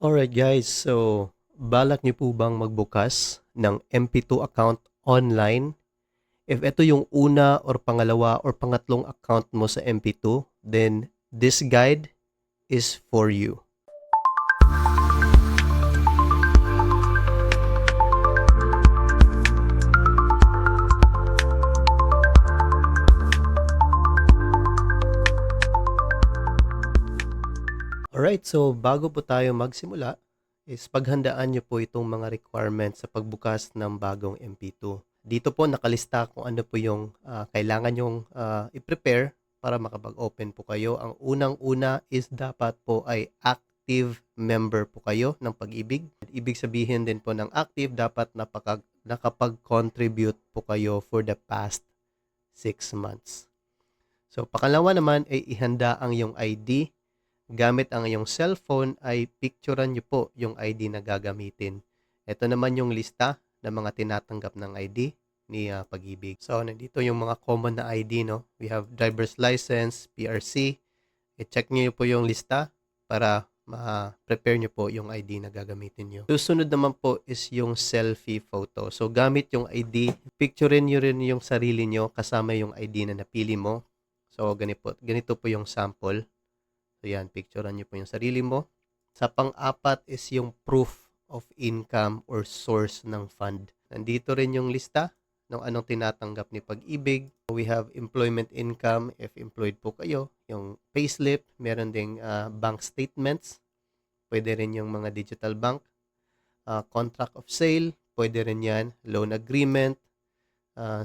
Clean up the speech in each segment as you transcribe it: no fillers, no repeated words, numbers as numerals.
Alright guys, so balak niyo po bang magbukas ng MP2 account online? If ito yung una or pangalawa or pangatlong account mo sa MP2, then this guide is for you. Alright, so bago po tayo magsimula, is paghandaan niyo po itong mga requirements sa pagbukas ng bagong MP2. Dito po nakalista kung ano po yung kailangan yung i-prepare para makapag-open po kayo. Ang unang-una is dapat po ay active member po kayo ng Pag-ibig. Ibig sabihin din po ng active, dapat nakapag-contribute po kayo for the past 6 months. So, pakalawa naman ay ihanda ang iyong ID. Gamit ang iyong cellphone ay picturean nyo po yung ID na gagamitin. Ito naman yung lista ng mga tinatanggap ng ID ni Pag-ibig. So, nandito yung mga common na ID, no? We have driver's license, PRC. I-check nyo po yung lista para ma-prepare nyo po yung ID na gagamitin nyo. Susunod naman po is yung selfie photo. So, gamit yung ID, picturein nyo rin yung sarili nyo kasama yung ID na napili mo. So, ganito po yung sample. So, yan, picturean nyo po yung sarili mo. Sa pang-apat is yung proof of income or source ng fund. Nandito rin yung lista ng anong tinatanggap ni Pag-ibig. We have employment income if employed po kayo. Yung payslip, meron ding bank statements. Pwede rin yung mga digital bank. Contract of sale, pwede rin yan. Loan agreement,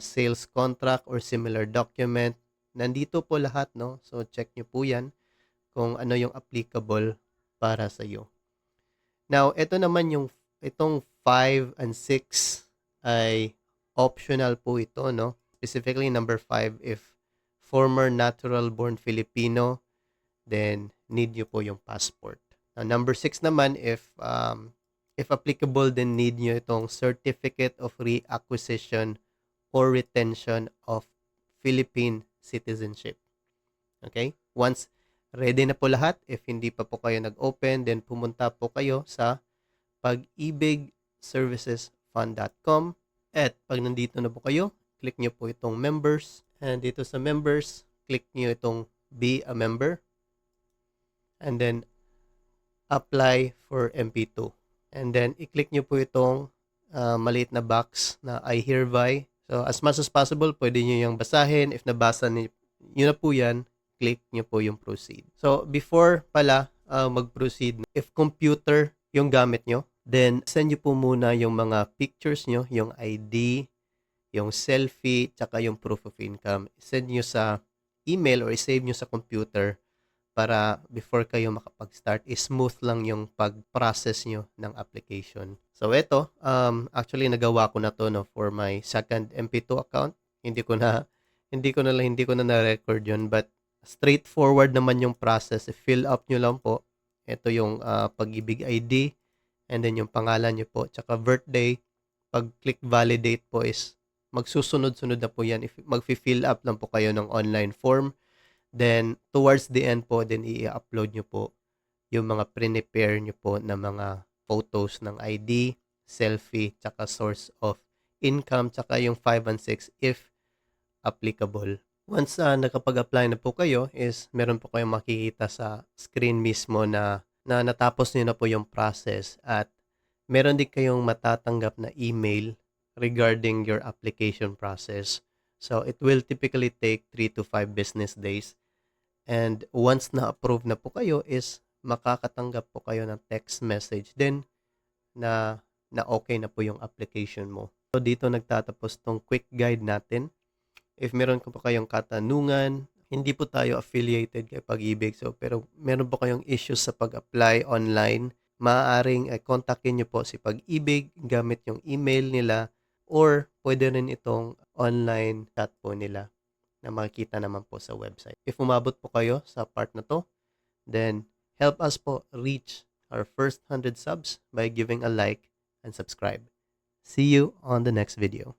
sales contract or similar document. Nandito po lahat, no? So, check nyo po yan kung ano yung applicable para sa iyo. Now, ito naman itong 5 and 6 ay optional po ito, no? Specifically number 5, if former natural born Filipino, then need nyo po yung passport. Now, number 6 naman, if applicable, then need nyo itong certificate of reacquisition or retention of Philippine citizenship. Okay? Once ready na po lahat, if hindi pa po kayo nag-open, then pumunta po kayo sa pagibigservicesfund.com. At pag nandito na po kayo, click nyo po itong members. And dito sa members, click nyo itong be a member. And then, apply for MP2. And then, i-click nyo po itong maliit na box na I hereby. So, as much as possible, pwede nyo yung basahin. If nabasa nyo na po yan, click nyo po yung proceed. So, before pala mag-proceed, if computer yung gamit nyo, then send nyo po muna yung mga pictures nyo, yung ID, yung selfie, tsaka yung proof of income. Send nyo sa email or save nyo sa computer para before kayo makapag-start, smooth lang yung pag-process nyo ng application. So, ito, actually nagawa ko na to, no, for my second MP2 account. Hindi ko na na-record yun, but straightforward naman yung process. Fill up nyo lang po. Ito yung Pag-ibig ID, and then yung pangalan nyo po, tsaka birthday. Pag click validate po is magsusunod-sunod na po yan. If mag-fill up lang po kayo ng online form, then towards the end po, then i-upload nyo po yung mga prepare nyo po na mga photos ng ID, selfie, tsaka source of income, tsaka yung 5 and 6 if applicable. Once nakapag-apply na po kayo, is meron po kayong makikita sa screen mismo na natapos niyo na po yung process, at meron din kayong matatanggap na email regarding your application process. So, it will typically take 3 to 5 business days. And once na-approve na po kayo, is makakatanggap po kayo ng text message din na okay na po yung application mo. So, dito nagtatapos tong quick guide natin. If meron po kayong katanungan, hindi po tayo affiliated kay Pag-ibig. So, pero meron po kayong issues sa pag-apply online, maaaring kontakin nyo po si Pag-ibig gamit yung email nila, or pwede rin itong online chat po nila na makikita naman po sa website. If umabot po kayo sa part na to, then help us po reach our first 100 subs by giving a like and subscribe. See you on the next video.